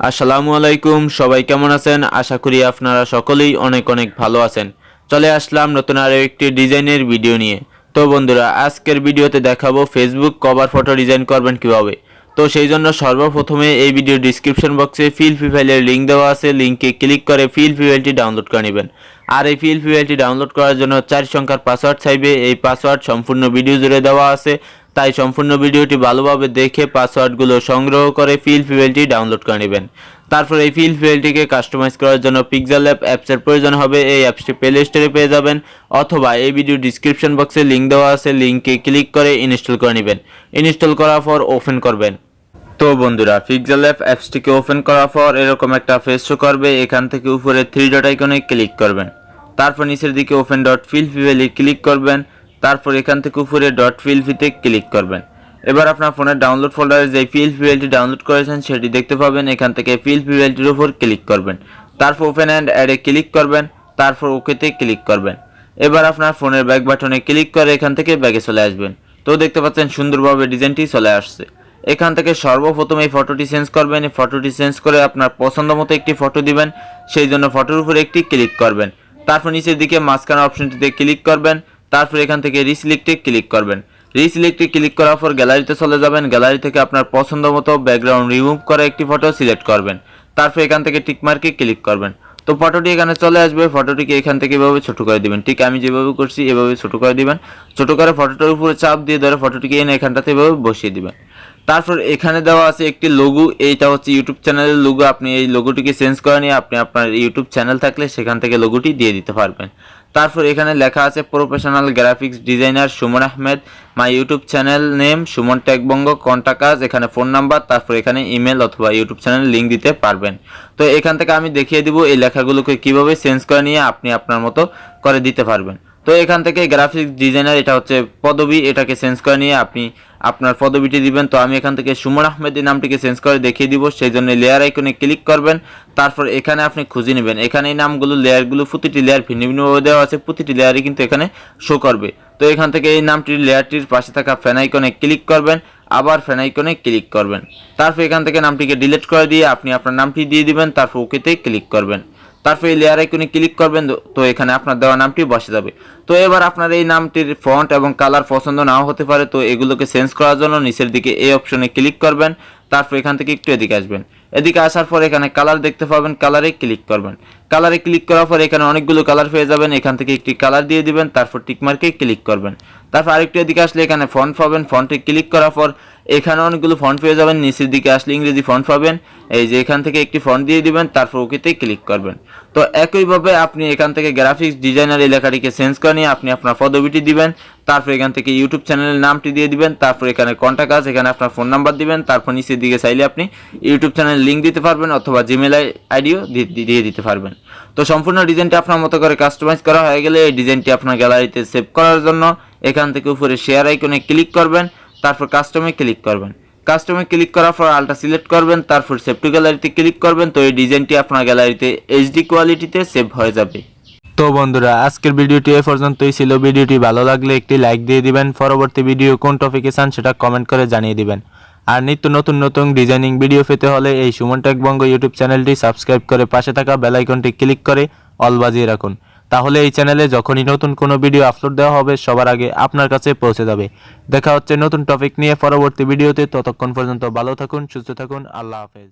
আসসালামু আলাইকুম, সবাই কেমন আছেন? আশা করি আপনারা সকলেই অনেক অনেক ভালো আছেন। চলে আসলাম নতুন আরও একটি ডিজাইনের ভিডিও নিয়ে। তো বন্ধুরা, আজকের ভিডিওতে দেখাবো ফেসবুক কভার ফটো ডিজাইন করবেন কিভাবে। তো সেই জন্য সর্বপ্রথমে এই ভিডিও ডিসক্রিপশন বক্সে পিএলপি ফাইলের লিঙ্ক দেওয়া আছে, লিঙ্কে ক্লিক করে পিএলপি ফাইলটি ডাউনলোড করে নেবেন। আর এই পিএলপি ফাইলটি ডাউনলোড করার জন্য 4 সংখ্যার পাসওয়ার্ড চাইবে। এই পাসওয়ার্ড সম্পূর্ণ ভিডিও জুড়ে দেওয়া আছে, তাই সম্পূর্ণ ভিডিওটি ভালোভাবে দেখে পাসওয়ার্ডগুলো সংগ্রহ করে পিএলপি ফাইলটি ডাউনলোড করে নেবেন। তারপর এই পিএলপি ফাইলটিকে কাস্টমাইজ করার জন্য pixellab অ্যাপসের প্রয়োজন হবে। এই অ্যাপসটি প্লে স্টোরে পেয়ে যাবেন, অথবা এই ভিডিও ডিসক্রিপশন বক্সে লিঙ্ক দেওয়া আছে, লিঙ্কে ক্লিক করে ইনস্টল করে নেবেন। ইনস্টল করার পর ওপেন করবেন। তো বন্ধুরা, pixellab অ্যাপসটিকে ওপেন করার পর এরকম একটা পেজ শো করবে। এখান থেকে উপরে 3 ডট আইকনে ক্লিক করবেন। তারপর নিচের দিকে ওপেন ডট পিএলপি ফাইলে ক্লিক করবেন। তারপর এখান থেকে উপরে ডট পিএলপিতে ক্লিক করবেন। এবার আপনার ফোনের ডাউনলোড ফোল্ডারে যে পিএলপি ফাইলটি ডাউনলোড করেছেন সেটি দেখতে পাবেন। এখান থেকে পিএলপি ফাইলটির উপর ক্লিক করবেন। তারপর ওপেন অ্যান্ড অ্যাডে ক্লিক করবেন। তারপর ওকেতে ক্লিক করবেন। এবার আপনার ফোনের ব্যাক বাটনে ক্লিক করে এখান থেকে ব্যাগে চলে আসবেন। তো দেখতে পাচ্ছেন সুন্দরভাবে ডিজাইনটি চলে আসছে। এখান থেকে সর্বপ্রথম এই ফটোটি চেঞ্জ করবেন। এই ফটোটি চেঞ্জ করে আপনার পছন্দ মতো একটি ফটো দিবেন। সেই জন্য ফটোর উপরে একটি ক্লিক করবেন। তারপর নিচের দিকে মাঝখানে অপশনটিতে ক্লিক করবেন। তারপর এখান থেকে রিসিলেক্টে ক্লিক করবেন। রিসিলেক্টে ক্লিক করার পর গ্যালারিতে চলে যাবেন। গ্যালারি থেকে আপনার পছন্দ মতো ব্যাকগ্রাউন্ড রিমুভ করে একটি ফটো সিলেক্ট করবেন। তারপর এখান থেকে টিক মার্কে ক্লিক করবেন। তো ফটোটি এখানে চলে আসবে। ফটোটিকে এখান থেকে এভাবে ছোট করে দিবেন। ঠিক আমি যেভাবে করছি এভাবে ছোট করে দিবেন। ছোট করে ফটোটার উপরে চাপ দিয়ে ধরে ফটোটিকে এনে এখানটাতে এভাবে বসিয়ে দিবেন। তারপর এখানে দেওয়া আছে একটি লোগো। এইটা হচ্ছে ইউটিউব চ্যানেলের লোগো। আপনি এই লোগোটিকে চেঞ্জ করে নিয়ে আপনি আপনার ইউটিউব চ্যানেল থাকলে সেখান থেকে লোগোটি দিয়ে দিতে পারবেন। তারপর এখানে লেখা আছে professional graphics designer Suman Ahmed, my YouTube channel name Suman tech Bongo, contact us, এখানে ফোন নাম্বার, তারপর এখানে ইমেল অথবা ইউটিউব চ্যানেল লিঙ্ক দিতে পারবেন। তো এখান থেকে আমি দেখিয়ে দিব এই লেখাগুলোকে কিভাবে চেঞ্জ করে নিয়ে আপনি আপনার মতো করে দিতে পারবেন। তো এখান থেকে গ্রাফিক্স ডিজাইনার এটা হচ্ছে পদবি, এটাকে চেঞ্জ করে নিয়ে আপনি আপনার পদবিটি দিবেন। তো আমি এখান থেকে সুমন আহমেদ এই নামটিকে চেঞ্জ করে দেখিয়ে দিব। সেই জন্য লেয়ার আইকনে ক্লিক করবেন। তারপর এখানে আপনি খুঁজে নেবেন। এখানে এই নামগুলো লেয়ারগুলো প্রতিটি লেয়ার ভিন্ন ভিন্নভাবে দেওয়া আছে, প্রতিটি লেয়ারই কিন্তু এখানে শো করবে। তো এখান থেকে এই নামটির লেয়ারটির পাশে থাকা ফ্যান আইকনে ক্লিক করবেন, আবার ফ্যান আইকনে ক্লিক করবেন। তারপর এখান থেকে নামটিকে ডিলিট করে দিয়ে আপনি আপনার নামটি দিয়ে দিবেন। তারপর ওকেতে ক্লিক করবেন। তারপর এই লেয়ার আইকনে ক্লিক করবেন। তো এখানে আপনার দেওয়া নামটি বসে যাবে। তো এবার আপনার এই নামটির ফন্ট এবং কালার পছন্দ নাও হতে পারে। তো এগুলোকে চেঞ্জ করার জন্য নিচের দিকে এই অপশনে ক্লিক করবেন। তারপর এখান থেকে একটু এদিকে আসবেন। এদিকে আসার পর এখানে কালার দেখতে পাবেন, কালারে ক্লিক করবেন। কালারে ক্লিক করার পর এখানে অনেকগুলো কালার পেয়ে যাবেন। এখান থেকে একটি কালার দিয়ে দিবেন। তারপর টিকমার্কে ক্লিক করবেন। তারপর আরেকটু এদিকে আসলে এখানে ফন্ট পাবেন। ফন্টে ক্লিক করার পর এখানে অনেকগুলো ফন্ট পেয়ে যাবেন। নিচের দিকে আসলে ইংরেজি ফন্ট পাবেন। এই যে এখান থেকে একটি ফন্ট দিয়ে দিবেন। তারপর ওকেতে ক্লিক করবেন। তো একইভাবে আপনি এখান থেকে গ্রাফিক্স ডিজাইনার এই লেখাটিকে চেঞ্জ করে নিয়ে আপনি আপনার পদবিটি দিবেন। তারপর এখান থেকে ইউটিউব চ্যানেলের নামটি দিয়ে দিবেন। তারপর এখানে কন্টাক্ট আস, এখানে আপনার ফোন নাম্বার দিবেন। তারপর নিচের দিকে চাইলে আপনি ইউটিউব চ্যানেলের লিঙ্ক দিতে পারবেন অথবা জিমেল আইডিও দিয়ে দিতে পারবেন। তো সম্পূর্ণ ডিজাইনটি আপনার মতো করে কাস্টমাইজ করা হয়ে গেলে এই ডিজাইনটি আপনার গ্যালারিতে সেভ করার জন্য এখান থেকে উপরে শেয়ার আইকনে ক্লিক করবেন। তারপর কাস্টমে ক্লিক করবেন। কাস্টমে ক্লিক করার পর আলটা সিলেক্ট করবেন। তারপর সেভ টু গ্যালারিতে ক্লিক করবেন। তো এই ডিজাইনটি আপনার গ্যালারিতে এইচডি কোয়ালিটিতে সেভ হয়ে যাবে। তো বন্ধুরা, আজকের ভিডিওটি এ পর্যন্তই ছিল। ভিডিওটি ভালো লাগলে একটি লাইক দিয়ে দিবেন। পরবর্তী ভিডিও কোন টপিকে চান সেটা কমেন্ট করে জানিয়ে দিবেন। আর নিত্য নতুন নতুন ডিজাইনিং ভিডিও পেতে হলে এই সুমন টেক বঙ্গ ইউটিউব চ্যানেলটি সাবস্ক্রাইব করে পাশে থাকা বেল আইকনটি ক্লিক করে অল বাজিয়ে রাখুন। তাহলে এই চ্যানেলে যখনই নতুন কোনো ভিডিও আপলোড দেওয়া হবে সবার আগে আপনার কাছে পৌঁছে যাবে। দেখা হচ্ছে নতুন টপিক নিয়ে পরবর্তী ভিডিওতে। ততক্ষণ পর্যন্ত ভালো থাকুন, সুস্থ থাকুন। আল্লাহ হাফেজ।